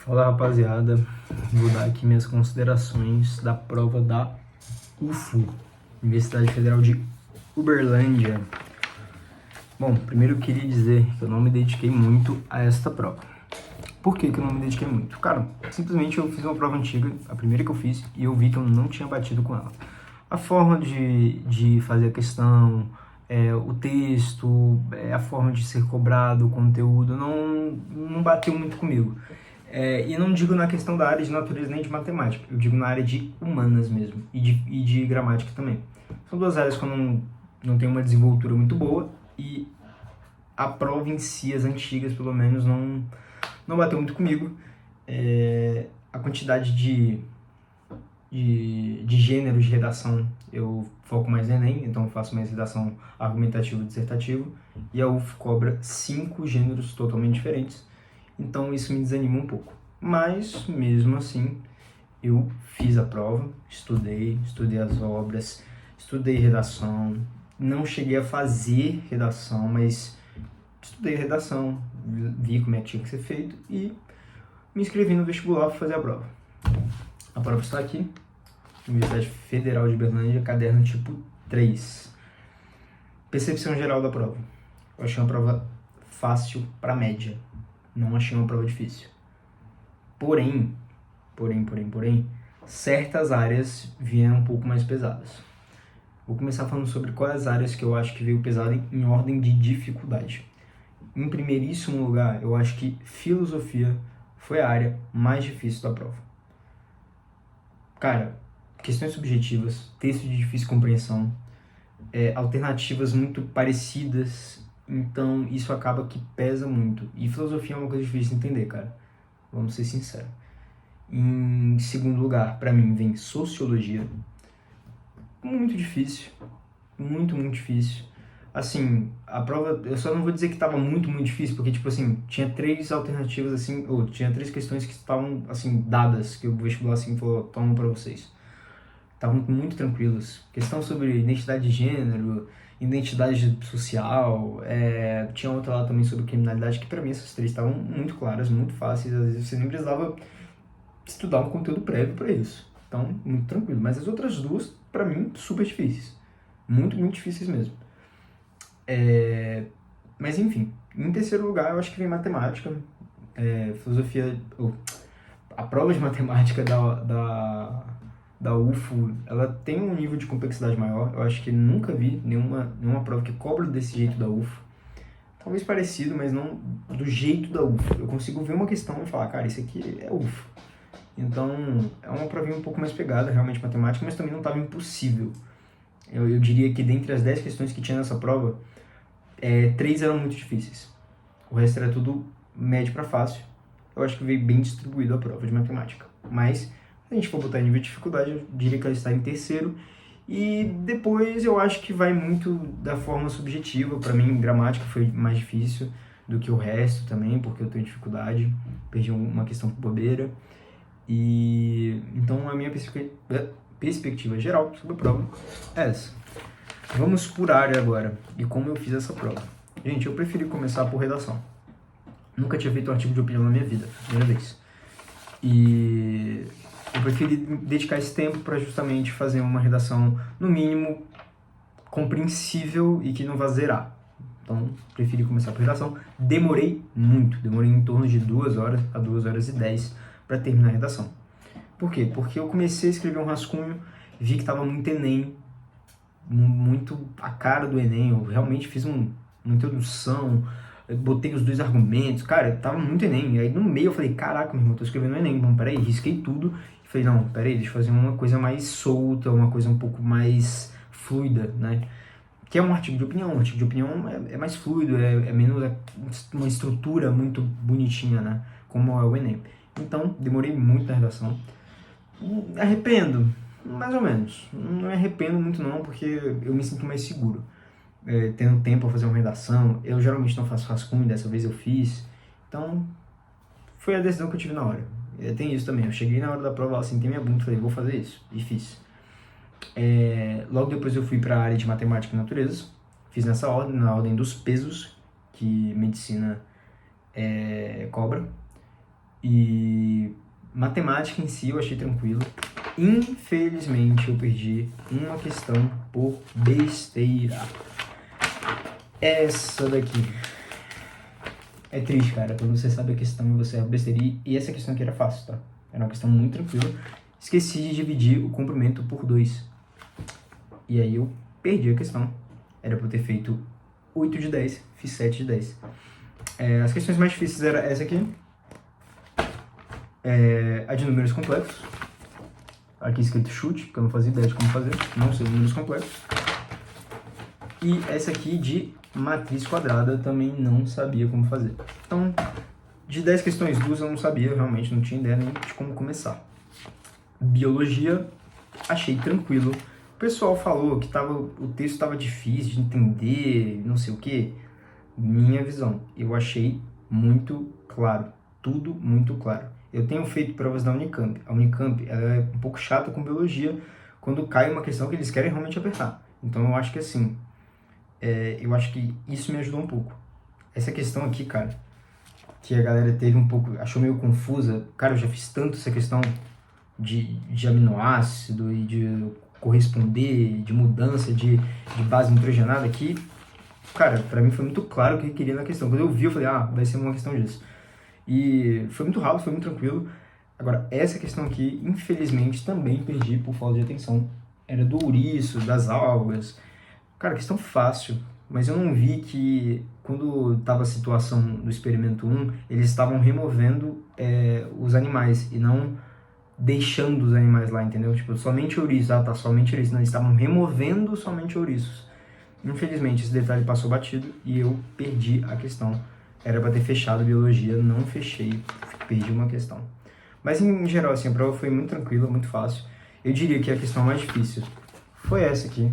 Fala, rapaziada, vou dar aqui minhas considerações da prova da UFO, Universidade Federal de Uberlândia. Bom, primeiro eu queria dizer que eu não me dediquei muito a esta prova. Por que eu não me dediquei muito? Cara, simplesmente eu fiz uma prova antiga, a primeira que eu fiz, e eu vi que eu não tinha batido com ela. A forma de fazer a questão, o texto, a forma de ser cobrado, o conteúdo, não bateu muito comigo. E não digo na questão da área de natureza nem de matemática, eu digo na área de humanas mesmo, e de gramática também. São duas áreas que eu não tenho uma desenvoltura muito boa, e a prova em si, as antigas pelo menos, não bateu muito comigo. A quantidade de gêneros de redação, eu foco mais no Enem, então eu faço mais redação argumentativa e dissertativa, e a UF cobra 5 gêneros totalmente diferentes. Então isso me desanima um pouco. Mas, mesmo assim, eu fiz a prova, estudei as obras, estudei redação. Não cheguei a fazer redação, mas estudei redação, vi como é que tinha que ser feito e me inscrevi no vestibular para fazer a prova. A prova está aqui, Universidade Federal de Uberlândia, caderno tipo 3. Percepção geral da prova. Eu achei uma prova fácil para média. Não achei uma prova difícil. Porém, certas áreas vieram um pouco mais pesadas. Vou começar falando sobre quais áreas que eu acho que veio pesada em ordem de dificuldade. Em primeiríssimo lugar, eu acho que filosofia foi a área mais difícil da prova. Cara, questões subjetivas, texto de difícil compreensão, alternativas muito parecidas. Então, isso acaba que pesa muito. E filosofia é uma coisa difícil de entender, cara. Vamos ser sinceros. Em segundo lugar, pra mim, vem sociologia. Muito difícil. Muito difícil. Assim, a prova, eu só não vou dizer que tava muito difícil, porque, tipo assim, tinha 3 alternativas, assim, ou tinha 3 questões que estavam, assim, dadas, que o vestibular, assim, falou, toma pra vocês. Estavam muito tranquilos. Questão sobre identidade de gênero, identidade social, tinha outra lá também sobre criminalidade, que pra mim essas 3 estavam muito claras, muito fáceis, às vezes você nem precisava estudar um conteúdo prévio pra isso. Então, muito tranquilo. Mas as outras 2, pra mim, super difíceis. Muito difíceis mesmo. Mas enfim, em terceiro lugar eu acho que vem matemática, filosofia, a prova de matemática da UFO, ela tem um nível de complexidade maior. Eu acho que nunca vi nenhuma prova que cobra desse jeito da UFO. Talvez parecido, mas não do jeito da UFO. Eu consigo ver uma questão e falar, cara, isso aqui é UFO. Então, é uma provinha um pouco mais pegada, realmente, matemática, mas também não estava impossível. Eu diria que dentre as 10 questões que tinha nessa prova, 3 eram muito difíceis. O resto era tudo médio para fácil. Eu acho que veio bem distribuído a prova de matemática. Mas, se a gente for botar em nível de dificuldade, eu diria que ela está em terceiro. E depois eu acho que vai muito da forma subjetiva. Para mim, gramática foi mais difícil do que o resto também, porque eu tenho dificuldade. Perdi uma questão por bobeira. E então a minha perspectiva geral sobre a prova é essa. Vamos por área agora, e como eu fiz essa prova. Gente, eu preferi começar por redação. Nunca tinha feito um artigo de opinião na minha vida, primeira vez. E eu preferi dedicar esse tempo para justamente fazer uma redação, no mínimo, compreensível e que não vá zerar. Então, preferi começar por redação. Demorei muito, demorei em torno de 2 horas a 2 horas e 10 para terminar a redação. Por quê? Porque eu comecei a escrever um rascunho, vi que estava muito Enem, muito a cara do Enem. Eu realmente fiz uma introdução, botei os 2 argumentos, cara, tava muito Enem. E aí no meio eu falei, caraca, meu irmão, tô escrevendo Enem. Bom, peraí, risquei tudo. E falei, não, peraí, deixa eu fazer uma coisa mais solta, uma coisa um pouco mais fluida, né? Que é um artigo de opinião. Um artigo de opinião é mais fluido, é menos uma estrutura muito bonitinha, né? Como é o Enem. Então, demorei muito na redação. Arrependo, mais ou menos. Não me arrependo muito não, porque eu me sinto mais seguro. Tendo tempo para fazer uma redação, eu geralmente não faço rascunho, dessa vez eu fiz. Então, foi a decisão que eu tive na hora. Tem isso também, eu cheguei na hora da prova, sentei minha bunda e falei, vou fazer isso. E fiz. Logo depois eu fui para a área de matemática e natureza. Fiz nessa ordem, na ordem dos pesos que medicina cobra. E matemática em si eu achei tranquilo. Infelizmente eu perdi uma questão por besteira. Essa daqui. É triste, cara, quando você sabe a questão e você erra besteira. E essa questão aqui era fácil, tá? Era uma questão muito tranquila. Esqueci de dividir o comprimento por 2. E aí eu perdi a questão. Era pra eu ter feito 8 de 10, fiz 7 de 10. As questões mais difíceis era essa aqui. A de números complexos. Aqui escrito chute, que eu não fazia ideia de como fazer. Não sei números complexos. E essa aqui de matriz quadrada também não sabia como fazer. Então, de 10 questões, 2 eu não sabia, realmente não tinha ideia nem de como começar. Biologia, achei tranquilo. O pessoal falou que o texto estava difícil de entender, não sei o que. Minha visão, eu achei muito claro, tudo muito claro. Eu tenho feito provas da Unicamp. A Unicamp ela é um pouco chata com biologia quando cai uma questão que eles querem realmente apertar. Então eu acho que assim, eu acho que isso me ajudou um pouco. Essa questão aqui, cara, que a galera teve um pouco, achou meio confusa. Cara, eu já fiz tanto essa questão de aminoácido e de corresponder, de mudança de base nitrogenada aqui. Cara, pra mim foi muito claro o que eu queria na questão. Quando eu vi, eu falei, vai ser uma questão disso. E foi muito rápido, foi muito tranquilo. Agora, essa questão aqui, infelizmente, também perdi por falta de atenção. Era do ouriço, das algas. Cara, questão fácil. Mas eu não vi que, quando estava a situação do experimento 1, eles estavam removendo os animais e não deixando os animais lá, entendeu? Tipo, somente ouriços, tá, somente ouriços. Não, eles estavam removendo somente ouriços. Infelizmente, esse detalhe passou batido e eu perdi a questão. Era para ter fechado a biologia, não fechei, perdi uma questão. Mas, em geral, assim, a prova foi muito tranquila, muito fácil. Eu diria que a questão mais difícil foi essa aqui,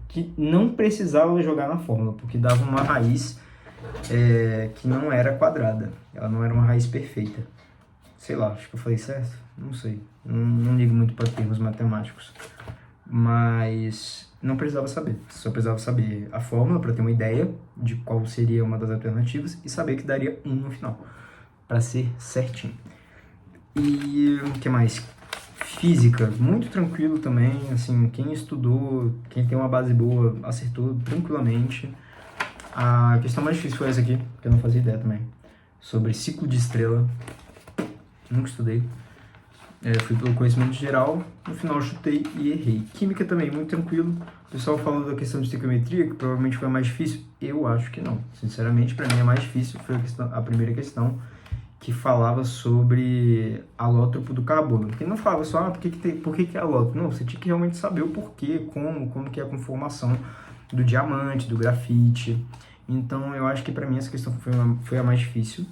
que não precisava jogar na fórmula, porque dava uma raiz que não era quadrada. Ela não era uma raiz perfeita. Sei lá, acho que eu falei certo? Não sei. Não ligo muito para termos matemáticos. Mas não precisava saber. Só precisava saber a fórmula para ter uma ideia de qual seria uma das alternativas e saber que daria 1 no final, para ser certinho. E o que mais? Física, muito tranquilo também, assim, quem estudou, quem tem uma base boa, acertou tranquilamente. A questão mais difícil foi essa aqui, que eu não fazia ideia também, sobre ciclo de estrela. Nunca estudei. Fui pelo conhecimento geral, no final chutei e errei. Química também, muito tranquilo. O pessoal falou da questão de estequiometria, que provavelmente foi a mais difícil. Eu acho que não. Sinceramente, para mim a mais difícil foi a primeira questão, que falava sobre alótropo do carbono. Porque não falava só, por que é alótropo? Não, você tinha que realmente saber o porquê, como que é a conformação do diamante, do grafite. Então, eu acho que para mim essa questão foi a mais difícil.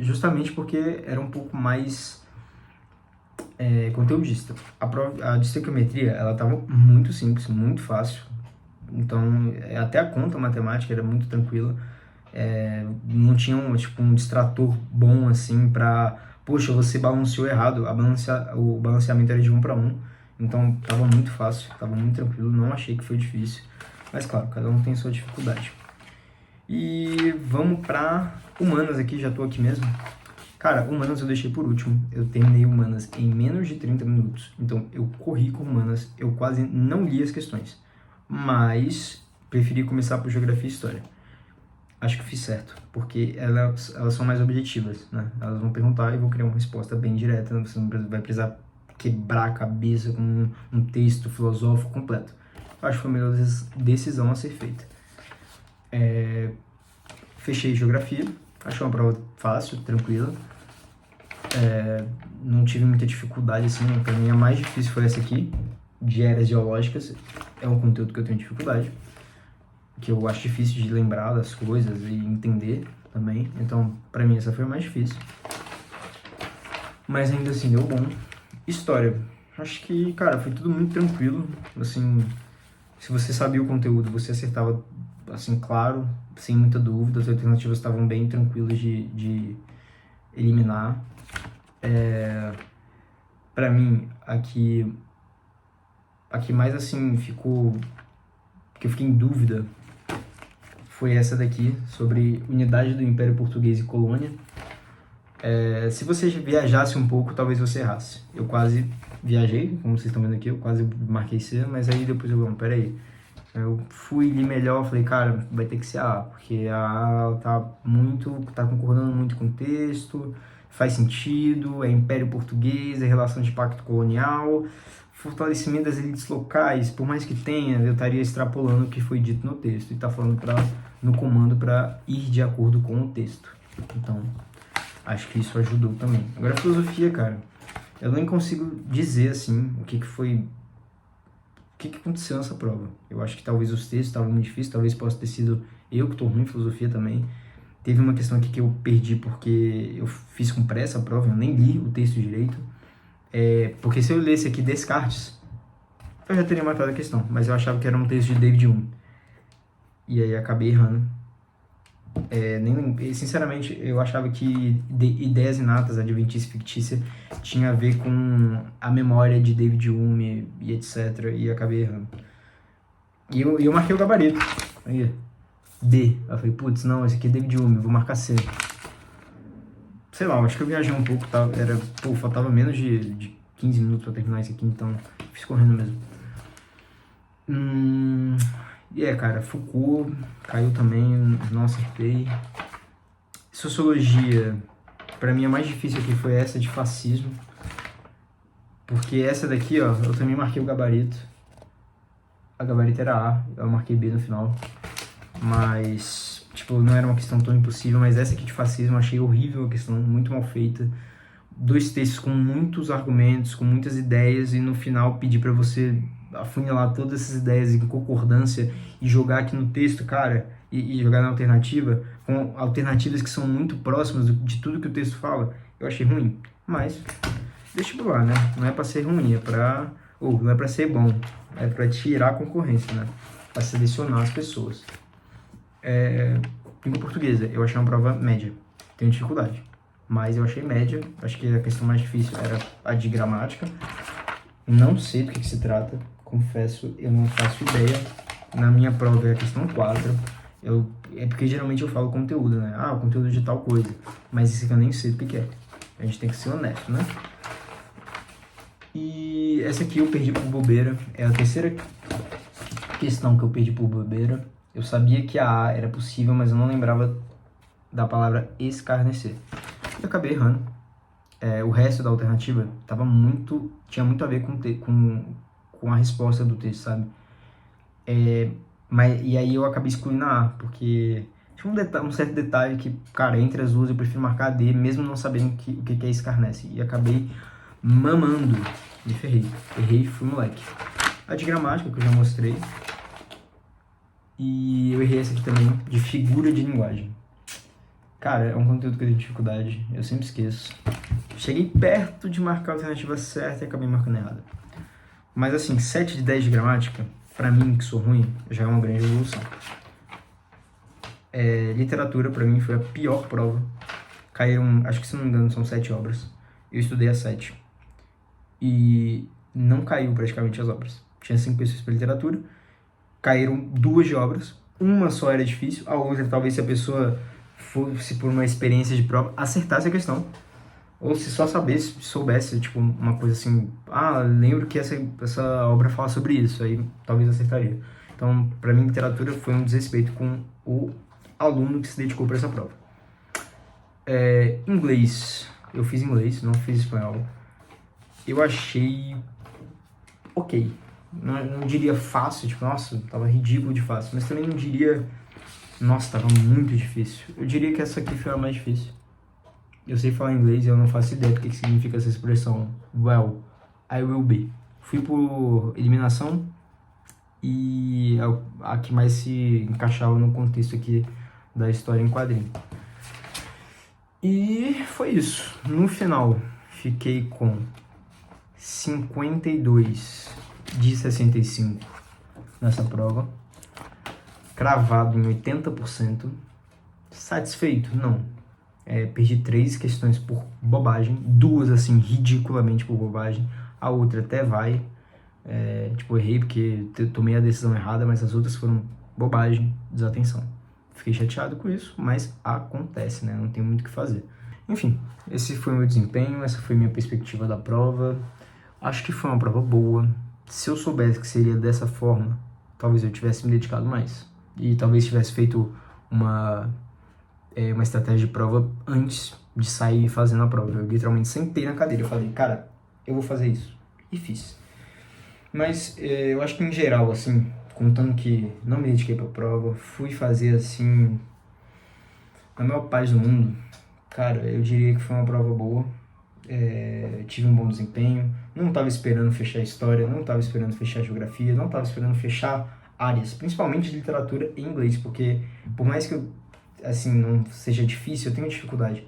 Justamente porque era um pouco mais conteudista. A de estequiometria, ela estava muito simples, muito fácil. Então, até a conta matemática era muito tranquila. Não tinha um distrator bom assim pra... Poxa, você balanceou errado. O balanceamento era de 1 para 1. Então, tava muito fácil, tava muito tranquilo. Não achei que foi difícil. Mas, claro, cada um tem sua dificuldade. E vamos pra humanas aqui, já tô aqui mesmo. Cara, humanas eu deixei por último. Eu terminei humanas em menos de 30 minutos. Então, eu corri com humanas. Eu quase não li as questões. Mas, preferi começar por geografia e história. Acho que fiz certo, porque elas são mais objetivas, né? Elas vão perguntar e vão criar uma resposta bem direta. Você não vai precisar quebrar a cabeça com um texto filosófico completo. Acho que foi a melhor decisão a ser feita. Fechei geografia, achei uma prova fácil, tranquila. Não tive muita dificuldade, assim. Para mim a mais difícil foi essa aqui, de eras geológicas. É um conteúdo que eu tenho dificuldade, que eu acho difícil de lembrar das coisas e entender também. Então, pra mim, essa foi a mais difícil. Mas ainda assim, deu bom. História. Acho que, cara, foi tudo muito tranquilo. Assim, se você sabia o conteúdo, você acertava, assim, claro, sem muita dúvida. As alternativas estavam bem tranquilas de eliminar. Pra mim, aqui mais, assim, ficou... que eu fiquei em dúvida foi essa daqui, sobre unidade do Império Português e colônia. Se você viajasse um pouco, talvez você errasse. Eu quase viajei, como vocês estão vendo aqui, eu quase marquei C, mas aí depois peraí. Eu fui li melhor, falei, cara, vai ter que ser a A, porque a A tá concordando muito com o texto, faz sentido, é Império Português, é relação de pacto colonial, fortalecimento das elites locais, por mais que tenha, eu estaria extrapolando o que foi dito no texto, e tá falando no comando para ir de acordo com o texto. Então, acho que isso ajudou também. Agora, a filosofia, cara, eu nem consigo dizer, assim, o que aconteceu nessa prova. Eu acho que talvez os textos estavam muito difíceis, talvez possa ter sido eu que estou ruim em filosofia também. Teve uma questão aqui que eu perdi porque eu fiz com pressa a prova, eu nem li o texto direito. Porque se eu lesse aqui Descartes, eu já teria matado a questão, mas eu achava que era um texto de David Hume. E aí acabei errando. Sinceramente, eu achava que ideias inatas, adventícia fictícia, tinha a ver com a memória de David Hume e etc. E acabei errando. E eu marquei o gabarito. Aí, D. Eu falei, putz, não, esse aqui é David Hume, vou marcar C. Sei lá, eu acho que eu viajei um pouco, tá? Faltava menos de 15 minutos pra terminar isso aqui, então fiz correndo mesmo. Cara, Foucault caiu também, nossa, feio. Sociologia, pra mim a mais difícil aqui foi essa de fascismo. Porque essa daqui, ó, eu também marquei o gabarito. A gabarito era A, eu marquei B no final. Mas, tipo, não era uma questão tão impossível, mas essa aqui de fascismo eu achei horrível a questão, muito mal feita. 2 textos com muitos argumentos, com muitas ideias, e no final pedir pra você afunilar todas essas ideias em concordância e jogar aqui no texto, cara, e jogar na alternativa, com alternativas que são muito próximas de tudo que o texto fala. Eu achei ruim, mas vestibular, né? Não é pra ser ruim, não é pra ser bom, é pra tirar a concorrência, né? Pra selecionar as pessoas. Língua portuguesa, eu achei uma prova média, tenho dificuldade, mas eu achei média. Acho que a questão mais difícil era a de gramática. Não sei do que se trata, confesso, eu não faço ideia. Na minha prova é a questão 4. É porque geralmente eu falo conteúdo, né? O conteúdo de tal coisa. Mas isso aqui eu nem sei do que é. A gente tem que ser honesto, né? E essa aqui eu perdi por bobeira. É a terceira questão que eu perdi por bobeira. Eu sabia que a A era possível, mas eu não lembrava da palavra escarnecer. E acabei errando. O resto da alternativa tinha muito a ver com a resposta do texto, sabe? E aí eu acabei excluindo a A, porque tinha um certo detalhe que, cara, entre as duas eu prefiro marcar a D, mesmo não sabendo o que é escarnece. E acabei mamando, me ferrei. Errei, fui moleque. A de gramática, que eu já mostrei. E eu errei essa aqui também, de figura de linguagem. Cara, é um conteúdo que eu tenho dificuldade, eu sempre esqueço. Cheguei perto de marcar a alternativa certa e acabei marcando errada. Mas assim, 7 de 10 de gramática, pra mim, que sou ruim, já é uma grande evolução. Literatura, pra mim, foi a pior prova. Caíram, acho que se não me engano, são 7 obras. Eu estudei as 7. E não caiu praticamente as obras. Tinha 5 pessoas pra literatura, caíram 2 de obras. Uma só era difícil, a outra talvez se a pessoa fosse por uma experiência de prova, acertasse a questão. Ou se só soubesse, tipo, uma coisa assim, lembro que essa obra fala sobre isso, aí talvez acertaria. Então, pra mim, literatura foi um desrespeito com o aluno que se dedicou pra essa prova. Inglês, eu fiz inglês, não fiz espanhol. Eu achei ok. Não diria fácil, tipo, nossa, tava ridículo de fácil, mas também não diria, nossa, tava muito difícil. Eu diria que essa aqui foi a mais difícil. Eu sei falar inglês e eu não faço ideia do que significa essa expressão. Well, I will be. Fui por eliminação e a que mais se encaixava no contexto aqui da história em quadrinho. E foi isso. No final, fiquei com 52 de 65 nessa prova. Cravado em 80%. Satisfeito? Não. Perdi 3 questões por bobagem, 2 assim, ridiculamente por bobagem, a outra até vai, errei porque tomei a decisão errada, mas as outras foram bobagem, desatenção. Fiquei chateado com isso, mas acontece, né, não tem muito o que fazer. Enfim, esse foi o meu desempenho, essa foi minha perspectiva da prova. Acho que foi uma prova boa. Se eu soubesse que seria dessa forma, talvez eu tivesse me dedicado mais. E talvez tivesse feito uma estratégia de prova antes de sair fazendo a prova. Eu literalmente sentei na cadeira e falei, cara, eu vou fazer isso. E fiz. Mas eu acho que em geral, assim, contando que não me dediquei pra prova, fui fazer assim, na maior paz do mundo, cara, eu diria que foi uma prova boa. Tive um bom desempenho, não estava esperando fechar a história, não estava esperando fechar a geografia, não estava esperando fechar áreas, principalmente de literatura em inglês, porque por mais que eu, assim, não seja difícil, eu tenho dificuldade.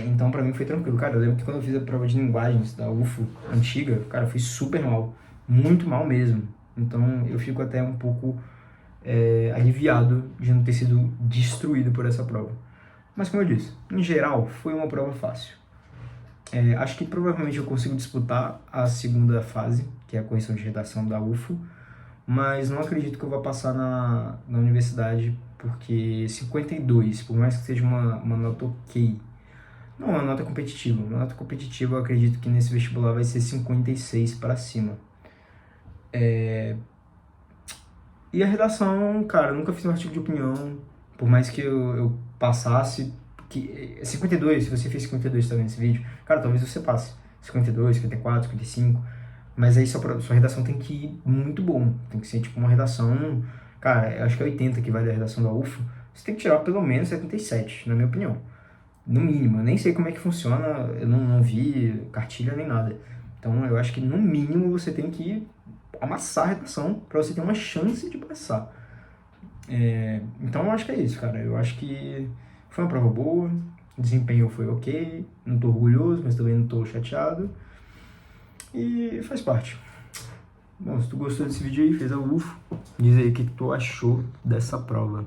Então pra mim foi tranquilo. Cara, eu lembro que quando eu fiz a prova de linguagens da UFO antiga, cara, eu fui super mal, muito mal mesmo. Então eu fico até um pouco aliviado de não ter sido destruído por essa prova. Mas como eu disse, em geral foi uma prova fácil. Acho que provavelmente eu consigo disputar a segunda fase, que é a correção de redação da UFO, mas não acredito que eu vá passar na universidade, porque 52, por mais que seja uma nota ok, não é uma nota competitiva. Uma nota competitiva eu acredito que nesse vestibular vai ser 56 para cima. E a redação, cara, eu nunca fiz um artigo de opinião, por mais que eu passasse, que 52, se você fez 52 também nesse vídeo, cara, talvez você passe 52, 54, 55, mas aí sua redação tem que ir muito bom, tem que ser tipo uma redação, cara, eu acho que é 80 que vai da redação da UFO, você tem que tirar pelo menos 77, na minha opinião, no mínimo. Eu nem sei como é que funciona, eu não vi cartilha nem nada, então eu acho que no mínimo você tem que amassar a redação para você ter uma chance de passar. Então eu acho que é isso, cara. Eu acho que foi uma prova boa, o desempenho foi ok, não tô orgulhoso, mas também não tô chateado. E faz parte. Bom, se tu gostou desse vídeo aí, fez a UFO, diz aí o que tu achou dessa prova.